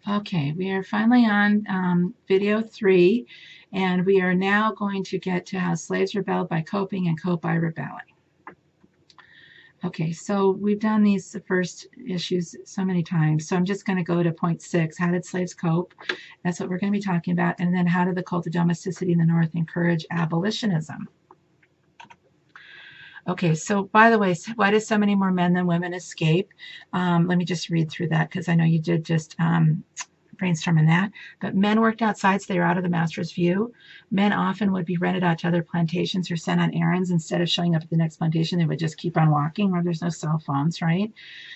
Okay, we are finally on video 3, and we are now going to get to how slaves rebelled by coping and cope by rebelling. Okay, so we've done these first issues so many times, so I'm just going to go to point 6. How did slaves cope? That's what we're going to be talking about. And then how did the cult of domesticity in the North encourage abolitionism? Okay, so by the way, why did so many more men than women escape? Let me just read through that because I know you did just brainstorming that. But men worked outside, so they were out of the master's view. Men often would be rented out to other plantations or sent on errands. Instead of showing up at the next plantation, they would just keep on walking where there's no cell phones, right?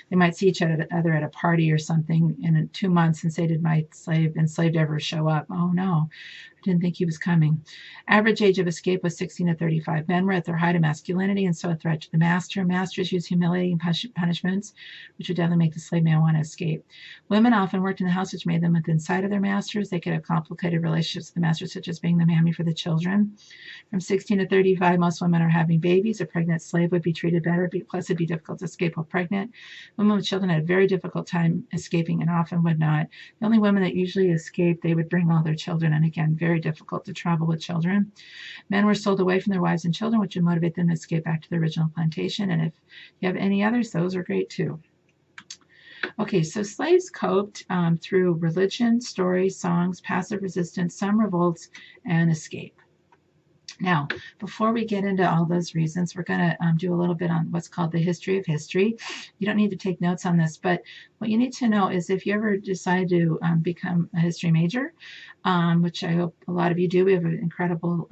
They might see each other at a party or something in 2 months and say, did my enslaved ever show up? Oh no, I didn't think he was coming. Average age of escape was 16 to 35. Men were at their height of masculinity and so a threat to the master. Masters used humiliating punishments, which would definitely make the slave man want to escape. Women often worked in the house, which made them within sight of their masters. They could have complicated relationships with the master, such as being the mammy for the children. From 16 to 35, most women are having babies. A pregnant slave would be treated better, plus it'd be difficult to escape while pregnant. Women with children had a very difficult time escaping and often would not. The only women that usually escaped, they would bring all their children, and again, very difficult to travel with children. Men were sold away from their wives and children, which would motivate them to escape back to their original plantation, and if you have any others, those are great too. Okay, so slaves coped through religion, stories, songs, passive resistance, some revolts, and escape. Now, before we get into all those reasons, we're going to do a little bit on what's called the history of history. You don't need to take notes on this, but what you need to know is if you ever decide to become a history major, which I hope a lot of you do, we have an incredible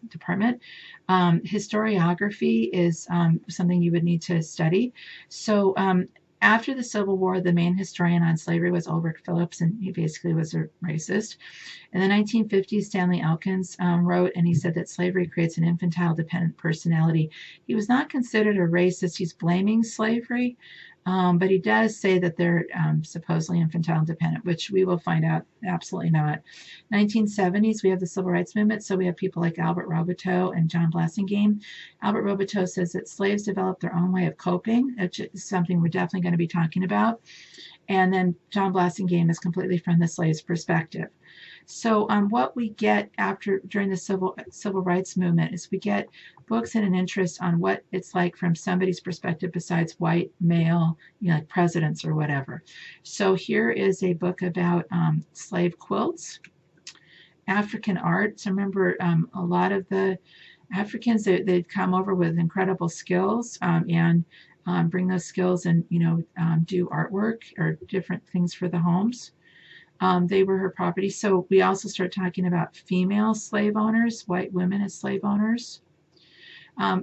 department. Historiography is something you would need to study. So after the Civil War, the main historian on slavery was Ulrich Phillips, and he basically was a racist. In the 1950s, Stanley Elkins wrote, and he said that slavery creates an infantile dependent personality. He was not considered a racist. He's blaming slavery, but he does say that they're supposedly infantile dependent, which we will find out absolutely not. 1970s, we have the Civil Rights Movement, so we have people like Albert Roboteau and John Blassingame. Albert Roboteau says that slaves developed their own way of coping, which is something we're definitely going to be talking about. And then John Blassingame is completely from the slave's perspective. So what we get during the civil rights movement is we get books and an interest on what it's like from somebody's perspective besides white male, like presidents or whatever. So here is a book about slave quilts, African art. So remember, a lot of the Africans, they'd come over with incredible skills and bring those skills and do artwork or different things for the homes. They were her property. So we also start talking about female slave owners, white women as slave owners.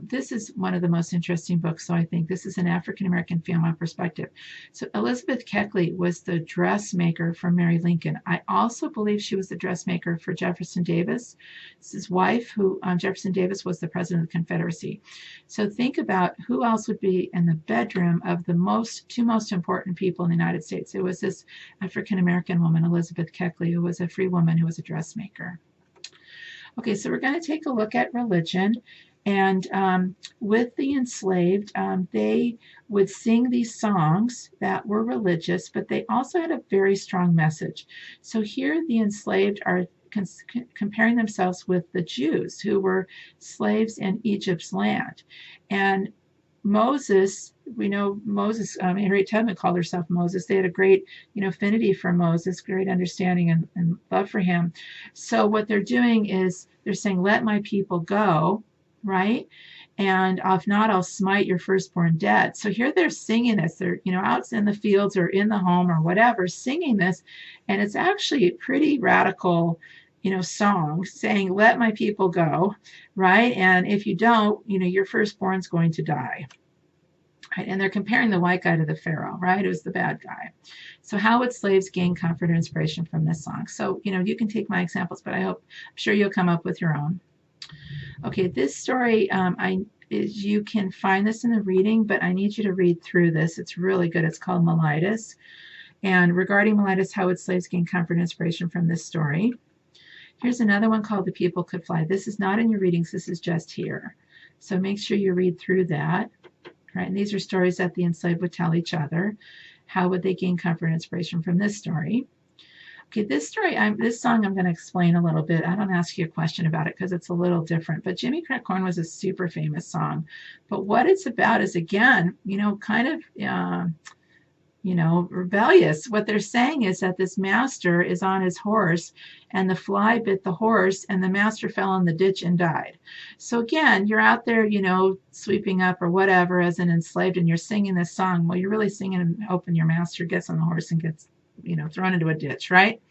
This is one of the most interesting books, so I think this is an African-American female perspective. So Elizabeth Keckley was the dressmaker for Mary Lincoln. I also believe she was the dressmaker for Jefferson Davis, his wife, who Jefferson Davis was the president of the Confederacy. So think about who else would be in the bedroom of the two most important people in the United States. It was this African-American woman, Elizabeth Keckley, who was a free woman who was a dressmaker. Okay, so we're going to take a look at religion. And with the enslaved, they would sing these songs that were religious, but they also had a very strong message. So here the enslaved are comparing themselves with the Jews who were slaves in Egypt's land. And Moses, we know Moses, Harriet Tubman called herself Moses. They had a great, affinity for Moses, great understanding and love for him. So what they're doing is they're saying, let my people go, right? And if not, I'll smite your firstborn dead. So here they're singing this. They're, out in the fields or in the home or whatever, singing this. And it's actually a pretty radical, song saying, let my people go, right? And if you don't, your firstborn's going to die. Right? And they're comparing the white guy to the Pharaoh, right? It was the bad guy. So how would slaves gain comfort or inspiration from this song? So, you can take my examples, but I'm sure you'll come up with your own. Okay, this story, you can find this in the reading, but I need you to read through this. It's really good. It's called Melitus. And regarding Melitus, how would slaves gain comfort and inspiration from this story? Here's another one called The People Could Fly. This is not in your readings. This is just here. So make sure you read through that. Right? And these are stories that the enslaved would tell each other. How would they gain comfort and inspiration from this story? Okay, this story, this song I'm going to explain a little bit. I don't ask you a question about it because it's a little different. But Jimmy Crack Corn was a super famous song. But what it's about is, again, kind of rebellious. What they're saying is that this master is on his horse and the fly bit the horse and the master fell in the ditch and died. So again, you're out there, sweeping up or whatever as an enslaved and you're singing this song. Well, you're really singing and hoping your master gets on the horse and gets, thrown into a ditch, right?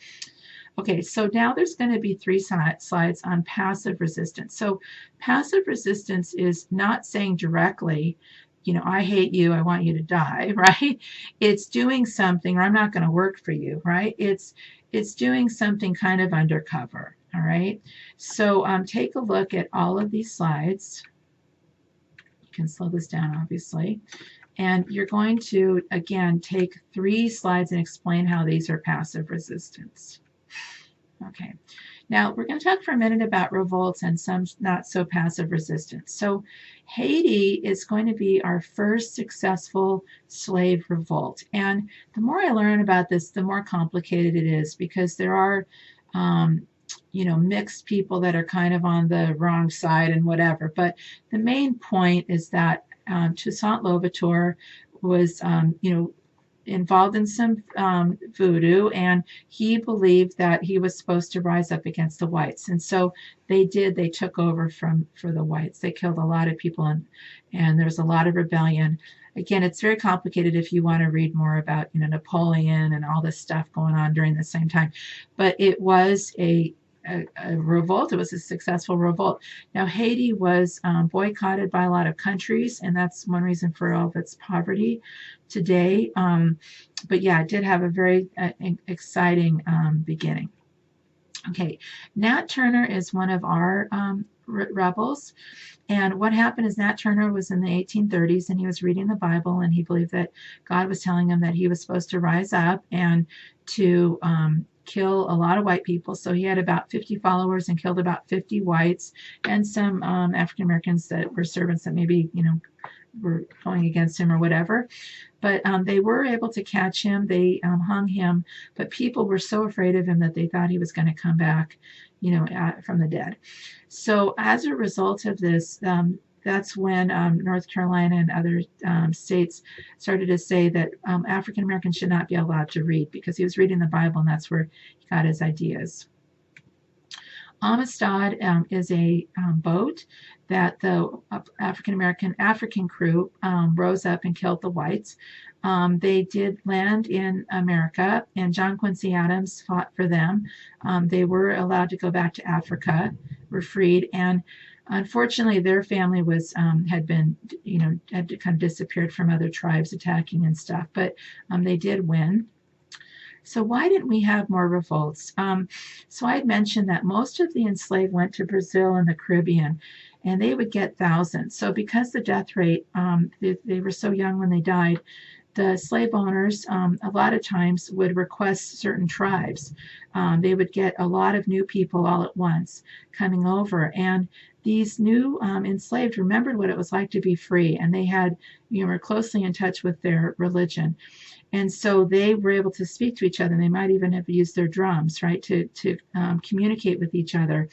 Okay, so now there's going to be 3 slides on passive resistance. So passive resistance is not saying directly, I hate you, I want you to die, right? It's doing something, or I'm not going to work for you, right? It's doing something kind of undercover, all right? So take a look at all of these slides. You can slow this down, obviously. And you're going to, again, take 3 slides and explain how these are passive resistance. Okay. Now, we're going to talk for a minute about revolts and some not so passive resistance. So Haiti is going to be our first successful slave revolt. And the more I learn about this, the more complicated it is because there are, mixed people that are kind of on the wrong side and whatever. But the main point is that Toussaint Louverture was, involved in some voodoo, and he believed that he was supposed to rise up against the whites, and so they took over for the whites. They killed a lot of people, and there's a lot of rebellion. Again, it's very complicated if you want to read more about Napoleon and all this stuff going on during the same time, but it was a revolt. It was a successful revolt. Now, Haiti was boycotted by a lot of countries, and that's one reason for all of its poverty today. But yeah, it did have a very exciting beginning. Okay, Nat Turner is one of our rebels. And what happened is Nat Turner was in the 1830s, and he was reading the Bible, and he believed that God was telling him that he was supposed to rise up and to kill a lot of white people. So he had about 50 followers and killed about 50 whites and some African Americans that were servants that maybe, were going against him or whatever. But they were able to catch him. They hung him, but people were so afraid of him that they thought he was going to come back, from the dead. So as a result of this, that's when North Carolina and other states started to say that African Americans should not be allowed to read because he was reading the Bible, and that's where he got his ideas. Amistad is a boat that the African crew rose up and killed the whites. They did land in America, and John Quincy Adams fought for them. They were allowed to go back to Africa, were freed, and unfortunately their family was had kind of disappeared from other tribes attacking and stuff, but they did win. So why didn't we have more revolts? So I had mentioned that most of the enslaved went to Brazil and the Caribbean, and they would get thousands. So because the death rate, they were so young when they died, the slave owners a lot of times would request certain tribes. They would get a lot of new people all at once coming over, and these new enslaved remembered what it was like to be free, and they had, were closely in touch with their religion. And so they were able to speak to each other. They might even have used their drums, right, to communicate with each other.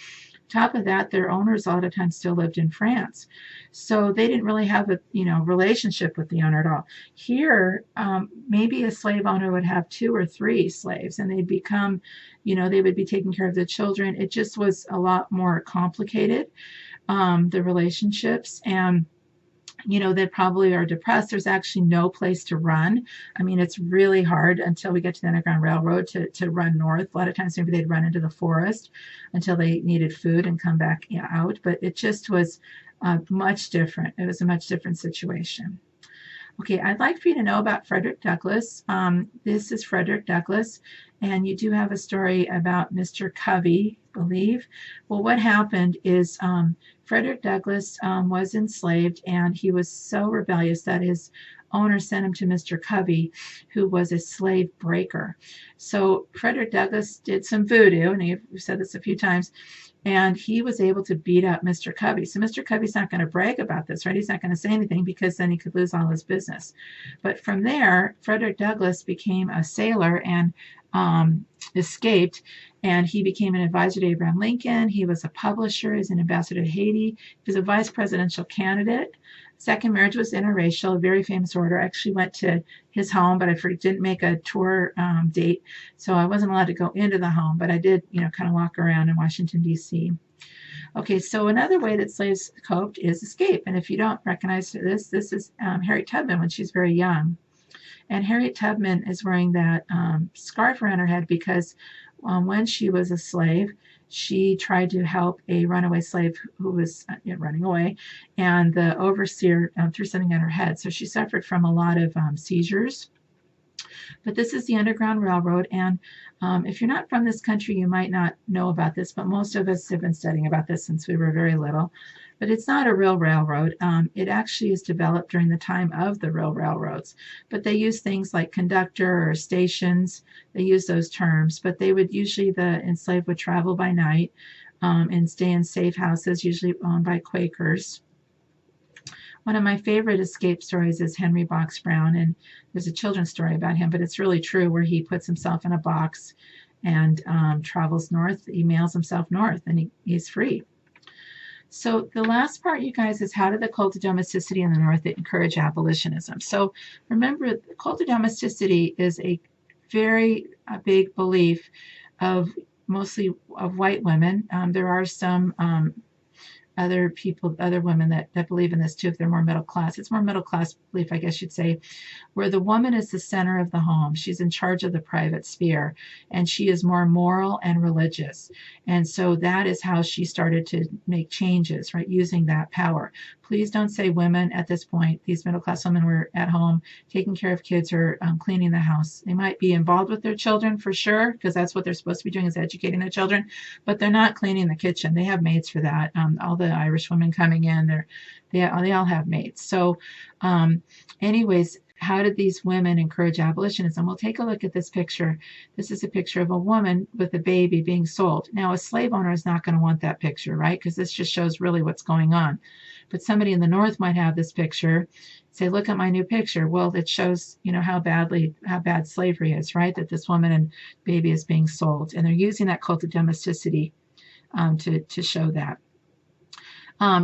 Top of that, their owners a lot of times still lived in France. So they didn't really have a relationship with the owner at all. Here, maybe a slave owner would have 2 or 3 slaves, and they'd become, they would be taking care of the children. It just was a lot more complicated, the relationships. And they probably are depressed. There's actually no place to run. I mean, it's really hard until we get to the Underground Railroad to run north. A lot of times maybe they'd run into the forest until they needed food and come back out. But it just was much different. It was a much different situation. Okay, I'd like for you to know about Frederick Douglass. This is Frederick Douglass, and you do have a story about Mr. Covey, I believe. Well, what happened is Frederick Douglass was enslaved, and he was so rebellious that his owner sent him to Mr. Covey, who was a slave breaker. So Frederick Douglass did some voodoo, and we've said this a few times, and he was able to beat up Mr. Covey. So Mr. Covey's not going to brag about this, right? He's not going to say anything because then he could lose all his business. But from there, Frederick Douglass became a sailor and escaped, and he became an advisor to Abraham Lincoln. He was a publisher. He was an ambassador to Haiti. He was a vice presidential candidate. Second marriage was interracial, a very famous orator. I actually went to his home, but I didn't make a tour date, so I wasn't allowed to go into the home, but I did, kind of walk around in Washington, D.C. Okay, so another way that slaves coped is escape. And if you don't recognize this is Harriet Tubman when she's very young. And Harriet Tubman is wearing that scarf around her head because when she was a slave, she tried to help a runaway slave who was running away, and the overseer threw something at her head. So she suffered from a lot of seizures. But this is the Underground Railroad, and if you're not from this country, you might not know about this, but most of us have been studying about this since we were very little. But it's not a real railroad. It actually is developed during the time of the real railroads. But they use things like conductor or stations. They use those terms. But they would usually, the enslaved would travel by night and stay in safe houses, usually owned by Quakers. One of my favorite escape stories is Henry Box Brown, and there's a children's story about him, but it's really true, where he puts himself in a box and travels north. He mails himself north, and he's free. So the last part, you guys, is how did the cult of domesticity in the North encourage abolitionism? So remember, the cult of domesticity is a very big belief of mostly of white women. There are some other people, other women that believe in this too, if they're more middle class. It's more middle class belief, I guess you'd say, where the woman is the center of the home. She's in charge of the private sphere, and she is more moral and religious. And so that is how she started to make changes, right, using that power. Please don't say women at this point. These middle class women were at home taking care of kids or cleaning the house. They might be involved with their children for sure, because that's what they're supposed to be doing, is educating their children, but they're not cleaning the kitchen. They have maids for that. All the Irish women coming in, they all have maids. So anyways, how did these women encourage abolitionism? Well, take a look at this picture. This is a picture of a woman with a baby being sold. Now, a slave owner is not going to want that picture, right? Because this just shows really what's going on. But somebody in the North might have this picture, say, look at my new picture. Well, it shows, how bad slavery is, right? That this woman and baby is being sold. And they're using that cult of domesticity to show that.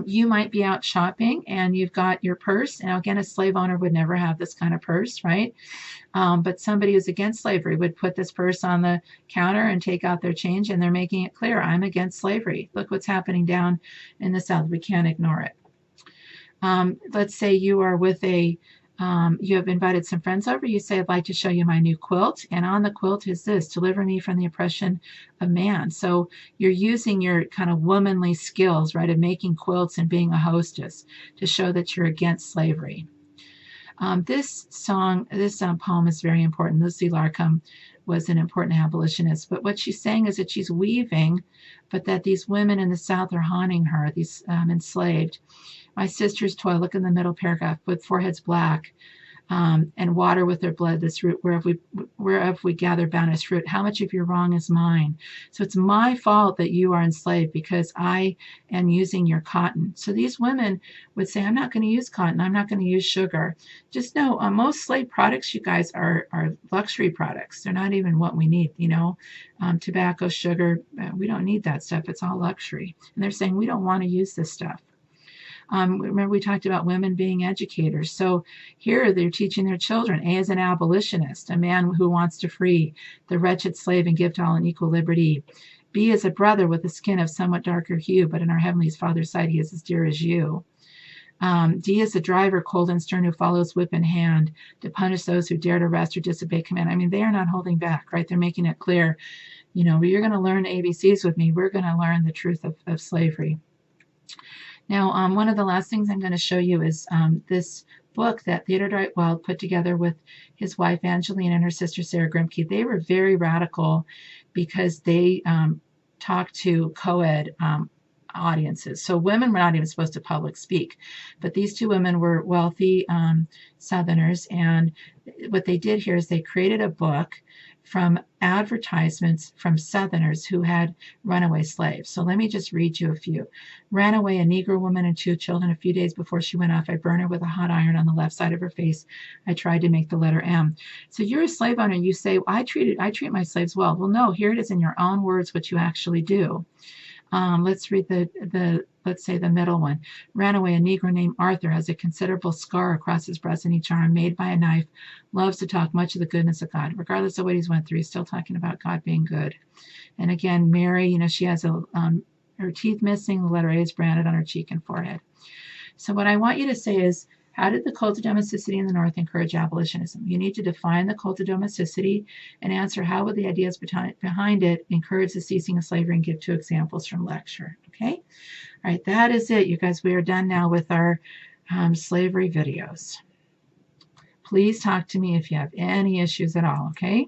You might be out shopping and you've got your purse. Now, again, a slave owner would never have this kind of purse, right? But somebody who's against slavery would put this purse on the counter and take out their change, and they're making it clear, I'm against slavery. Look what's happening down in the South. We can't ignore it. Let's say you are with you have invited some friends over. You say, I'd like to show you my new quilt. And on the quilt is this: deliver me from the oppression of man. So you're using your kind of womanly skills, right, of making quilts and being a hostess to show that you're against slavery. This poem is very important. Lucy Larcom was an important abolitionist. But what she's saying is that she's weaving, but that these women in the South are haunting her, these enslaved. My sisters toil, look in the middle paragraph, with foreheads black, and water with their blood, this root whereof we gather boundless fruit. How much of your wrong is mine? So it's my fault that you are enslaved because I am using your cotton. So these women would say, I'm not going to use cotton. I'm not going to use sugar. Just know, most slave products, you guys, are luxury products. They're not even what we need, tobacco, sugar. We don't need that stuff. It's all luxury. And they're saying, we don't want to use this stuff. Remember, we talked about women being educators. So here they're teaching their children. A is an abolitionist, a man who wants to free the wretched slave and give to all an equal liberty. B is a brother with a skin of somewhat darker hue, but in our Heavenly Father's sight, he is as dear as you. D is a driver, cold and stern, who follows whip in hand to punish those who dare to arrest or disobey command. I mean, they are not holding back, right? They're making it clear, you're going to learn ABCs with me. We're going to learn the truth of slavery. Now, one of the last things I'm going to show you is this book that Theodore Dwight Weld put together with his wife Angeline and her sister Sarah Grimke. They were very radical because they talked to co-ed audiences. So women were not even supposed to public speak, but these two women were wealthy Southerners, and what they did here is they created a book from advertisements from Southerners who had runaway slaves. So let me just read you a few. Ran away a Negro woman and 2 children a few days before she went off. I burned her with a hot iron on the left side of her face. I tried to make the letter M. So you're a slave owner. You say, I treat my slaves well. Well, no, here it is in your own words what you actually do. Let's read let's say the middle one. Ran away, a Negro named Arthur has a considerable scar across his breast and each arm made by a knife, loves to talk much of the goodness of God. Regardless of what he's went through, he's still talking about God being good. And again, Mary, she has her teeth missing, the letter A is branded on her cheek and forehead. So what I want you to say is, how did the cult of domesticity in the North encourage abolitionism? You need to define the cult of domesticity and answer how would the ideas behind it encourage the ceasing of slavery, and give 2 examples from lecture. Okay? All right, that is it, you guys. We are done now with our slavery videos. Please talk to me if you have any issues at all, okay?